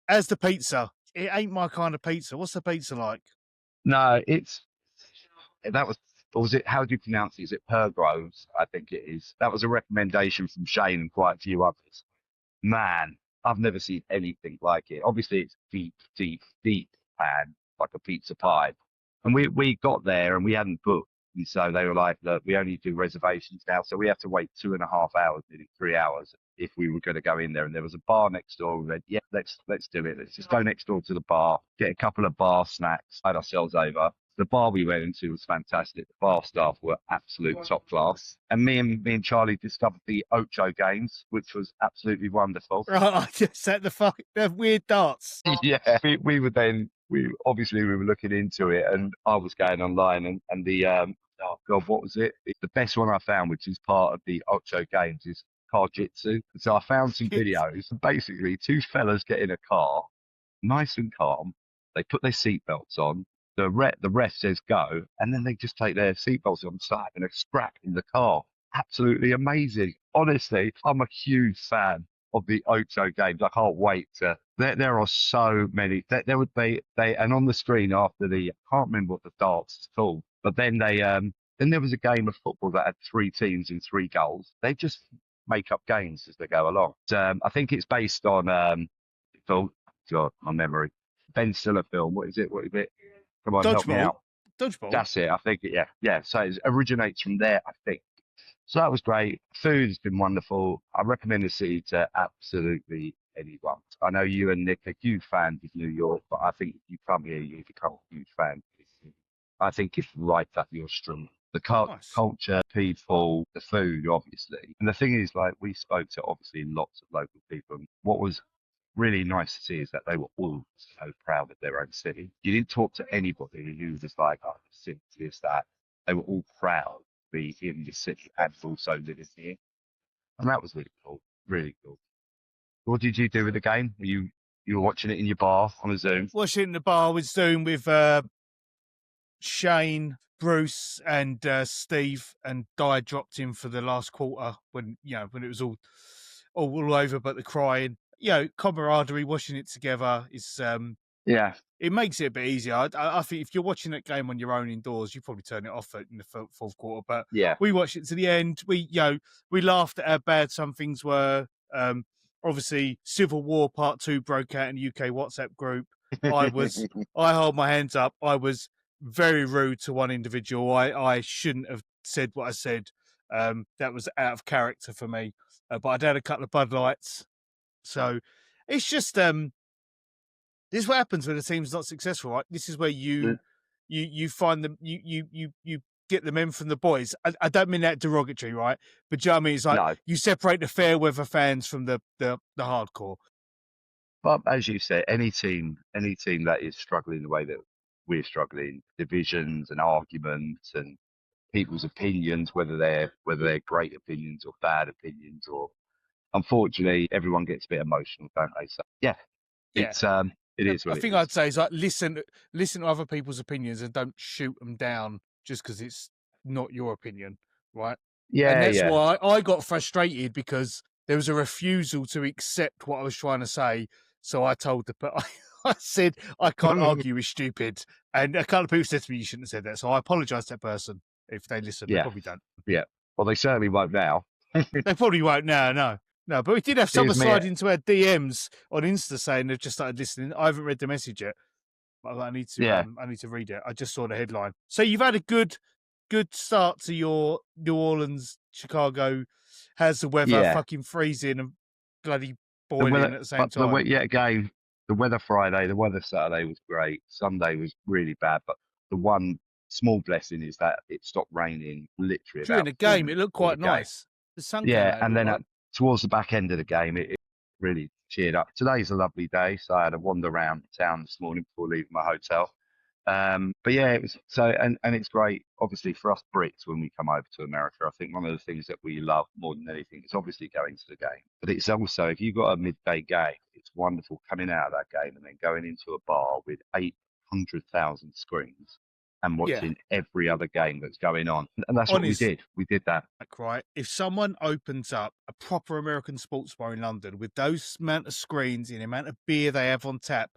as the pizza, it ain't my kind of pizza. What's the pizza like? No, that was, or was it? How do you pronounce it? Is it Pergroves? I think it is. That was a recommendation from Shane and quite a few others. Man, I've never seen anything like it. Obviously, it's deep, deep, deep pan, like a pizza pie. And we got there and we hadn't booked. And so they were like, "Look, we only do reservations now. So we have to wait 2.5 hours, nearly 3 hours if we were going to go in there." And there was a bar next door. We went, "Yeah, let's do it. Let's just go next door to the bar, get a couple of bar snacks, hide ourselves over." The bar we went into was fantastic. The bar staff were absolute top class. And me and Charlie discovered the Ocho games, which was absolutely wonderful. Right, I just set the weird darts. Yeah, we were then we obviously we were looking into it, and I was going online, and the oh god, what was it? The best one I found, which is part of the Ocho games, is car jitsu. So I found some videos. Basically, two fellas get in a car, nice and calm. They put their seatbelts on. The ref says go, and then they just take their seatbelts on and start having a scrap in the car. Absolutely amazing. Honestly, I'm a huge fan of the Ocho games. I can't wait to. There are so many. There would be and on the screen after I can't remember what the darts is called, but then there was a game of football that had three teams and three goals. They just make up games as they go along. I think it's based on oh God, my memory. Ben Stiller film. What is it? What is it? Come on, help me Dodgeball. out. Dodgeball. That's it. I think yeah. So it originates from there, I think. So that was great. Food has been wonderful. I recommend the city to absolutely anyone. I know you and Nick are huge fans of New York, but I think if you come here, you become a huge fan. I think it's right up your street. The Nice. culture, people, the food, obviously. And the thing is, like, we spoke to obviously lots of local people. And what was really nice to see is that they were all so proud of their own city. You didn't talk to anybody who was like, "Oh, this, that." They were all proud to be in the city and also living here. And that was really cool. Really cool. What did you do with the game? You were watching it in your bar on a Zoom? Watching the bar with Zoom with Shane, Bruce, and Steve, and Di dropped in for the last quarter when it was all over, but the crying. Camaraderie, watching it together is Yeah. it makes it a bit easier. I think if you're watching that game on your own indoors, you probably turn it off in the fourth quarter. But Yeah. we watched it to the end. We laughed at how bad some things were. Obviously, Civil War Part 2 broke out in the UK WhatsApp group. I hold my hands up. I was very rude to one individual. I shouldn't have said what I said. That was out of character for me. But I'd had a couple of Bud Lights. So it's just this is what happens when a team's not successful, right? This is where you find them you get the men from the boys. I don't mean that derogatory, right? But do you know what I mean? It's like No. you separate the fair weather fans from the hardcore. But as you said, any team that is struggling the way that we're struggling, divisions and arguments, and people's opinions, whether they're great opinions or bad opinions, or unfortunately everyone gets a bit emotional, don't they? So yeah, Yeah. it is what I it think is. I'd say is like listen to other people's opinions and don't shoot them down just because it's not your opinion, right? And Yeah, that's yeah, why I got frustrated because there was a refusal to accept what I was trying to say. So I told I said I can't argue with stupid, and a couple of people said to me you shouldn't have said that. So I apologise to that person if they listen. They yeah, probably don't. yeah. Well, they certainly won't now. They probably won't. No. But we did have someone Here's me. slide into our DMs on Insta saying they've just started listening. I haven't read the message yet. I need Yeah. to read it. I just saw the headline. So you've had a good start to your New Orleans, Chicago. How's the weather? Yeah. Fucking freezing and bloody The boiling weather, at the same but time. again, the weather Friday, the weather Saturday was great. Sunday was really bad, but the one small blessing is that it stopped raining literally During about the 4 game, it minutes looked before quite the game. nice. The sun came Yeah, out. and It then looked towards the back end of the game, it really cheered up. Today's a lovely day, so I had a wander around town this morning before leaving my hotel. But yeah, it was so, and it's great, obviously, for us Brits when we come over to America. I think one of the things that we love more than anything is obviously going to the game, but it's also, if you've got a midday game, it's wonderful coming out of that game and then going into a bar with 800,000 screens and Yeah. watching every other game that's going on. And that's what we Honest. did. We did that. like, right? If someone opens up a proper American sports bar in London with those amount of screens and the amount of beer they have on tap,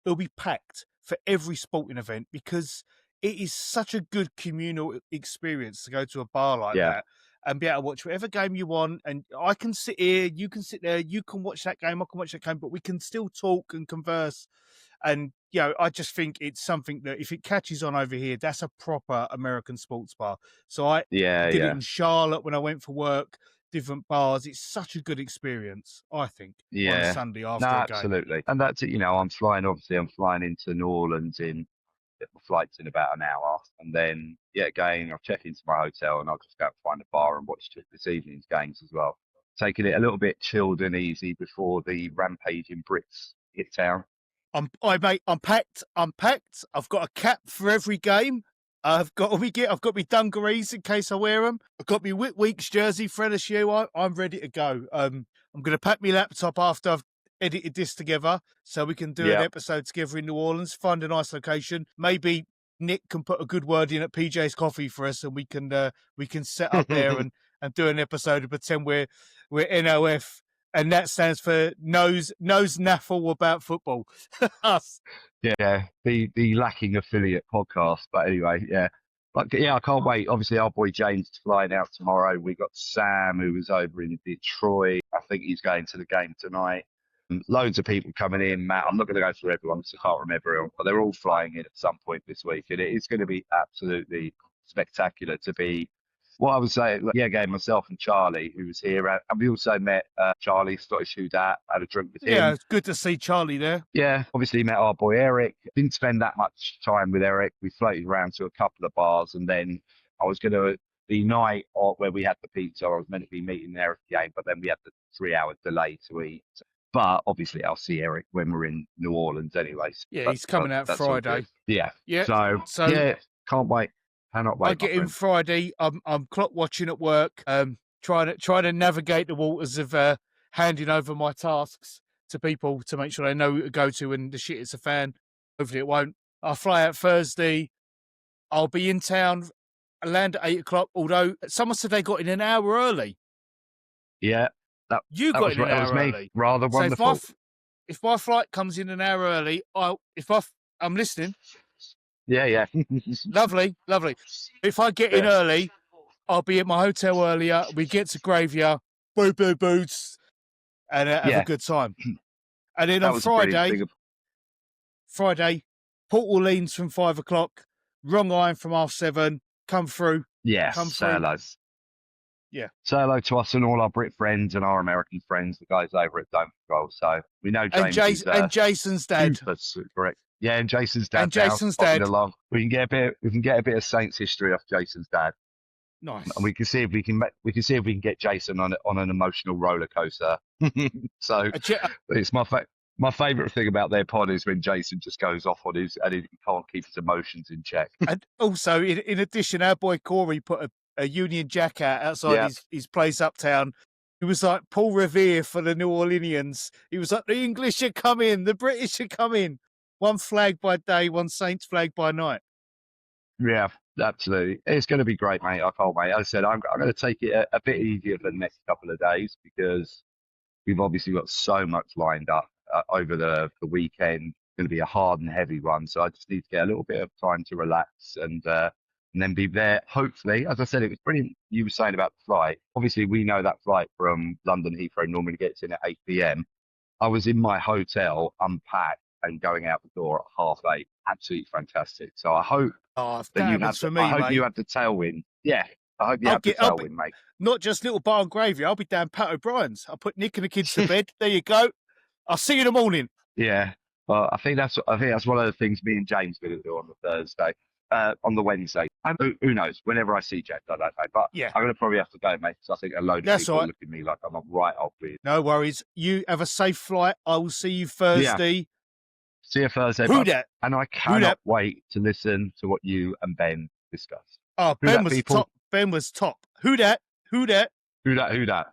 it'll be packed for every sporting event because it is such a good communal experience to go to a bar like Yeah. that and be able to watch whatever game you want. And I can sit here, you can sit there, you can watch that game, I can watch that game, but we can still talk and converse. And I just think it's something that if it catches on over here, that's a proper American sports bar. So I Yeah, did it yeah. in Charlotte when I went for work, different bars. It's such a good experience, I think, on a Yeah. Sunday No, after a game. absolutely. And that's it, I'm flying into New Orleans my flight's in about an hour. And then, again, I'll check into my hotel and I'll just go out and find a bar and watch this evening's games as well. Taking it a little bit chilled and easy before the rampaging Brits hit town. I'm packed. I've got a cap for every game. I've got my dungarees in case I wear them. I've got my Whit Weeks jersey for LSU. I'm ready to go. I'm going to pack my laptop after I've edited this together so we can do an episode together in New Orleans, find a nice location. Maybe Nick can put a good word in at PJ's Coffee for us and we can set up there and do an episode and pretend we're NOF. And that stands for knows naffle about football. Us. Yeah, the lacking affiliate podcast. But anyway, yeah. But yeah, I can't wait. Obviously, our boy James is flying out tomorrow. We got Sam, who was over in Detroit. I think he's going to the game tonight. And loads of people coming in. Matt, I'm not going to go through everyone because I can't remember everyone, but they're all flying in at some point this week. And it is going to be absolutely spectacular to be. What I would say, again, myself and Charlie, who was here, and we also met Charlie, Scottish Houdat, had a drink with him. Yeah, it's good to see Charlie there. Yeah, obviously met our boy Eric. Didn't spend that much time with Eric. We floated around to a couple of bars, and then I was going to, the night where we had the pizza, I was meant to be meeting there at the game, but then we had the 3-hour delay to eat. But obviously, I'll see Eric when we're in New Orleans anyway. Yeah, he's coming out Friday. Yeah. Yeah. So yeah, can't wait. Cannot wait. I get in Friday. I'm clock watching at work. Trying to navigate the waters of handing over my tasks to people to make sure they know who to go to and the shit is a fan. Hopefully it won't. I'll fly out Thursday. I'll be in town. I land at 8:00. Although someone said they got in an hour early. Yeah, that got was, in an that hour was me. early. Rather So wonderful. if my flight comes in an hour early, I'm listening. Yeah. Lovely. If I get in early, I'll be at my hotel earlier. We get to Graveyard, boo boots, and have a good time. And then on Friday, Port Orleans from 5:00, Wrong Iron from 7:30. Come through. Yes, say hello. Yeah. Say hello to us and all our Brit friends and our American friends, the guys over at Don't Roll. So we know James and Jason's dad. Super correct. Yeah, and Jason's dad. And Jason's dad. Along. We can get a bit of Saints history off Jason's dad. Nice. And we can see if we can get Jason on an emotional roller coaster. So it's my My favourite thing about their pod is when Jason just goes off on his and he can't keep his emotions in check. And also, in addition, our boy Corey put a Union Jack out outside Yeah. his place uptown. He was like Paul Revere for the New Orleanians. He was like, the English are coming, the British are coming. One flag by day, one Saints flag by night. Yeah, absolutely. It's going to be great, mate. I can't wait. As I said, I'm going to take it a bit easier for the next couple of days because we've obviously got so much lined up over the weekend. It's going to be a hard and heavy one. So I just need to get a little bit of time to relax and then be there. Hopefully, as I said, it was brilliant. You were saying about the flight. Obviously, we know that flight from London Heathrow normally gets in at 8 p.m. I was in my hotel, unpacked, and going out the door at 8:30. Absolutely fantastic. So I hope Oh, if that that you have. happens for me, I hope mate. you have the tailwind. Yeah, I hope you I'll have the get- I'll be- tailwind, mate. Not just little bar and gravy. I'll be down Pat O'Brien's. I'll put Nick and the kids to bed. There you go. I'll see you in the morning. Yeah, well, I think that's one of the things me and James are going to do on the Thursday, on the Wednesday. And who knows? Whenever I see Jack, I don't know. But Yeah. I'm going to probably have to go, mate. Because I think a load of That's people all are right. looking at me like I'm right off with. No worries. You have a safe flight. I will see you Thursday. See you Thursday. Who bud. dat? And I dat? cannot wait to listen to what you and Ben discuss. Oh, Who Ben dat, was people? top. Ben was top. Who dat? Who dat? Who that? Who that?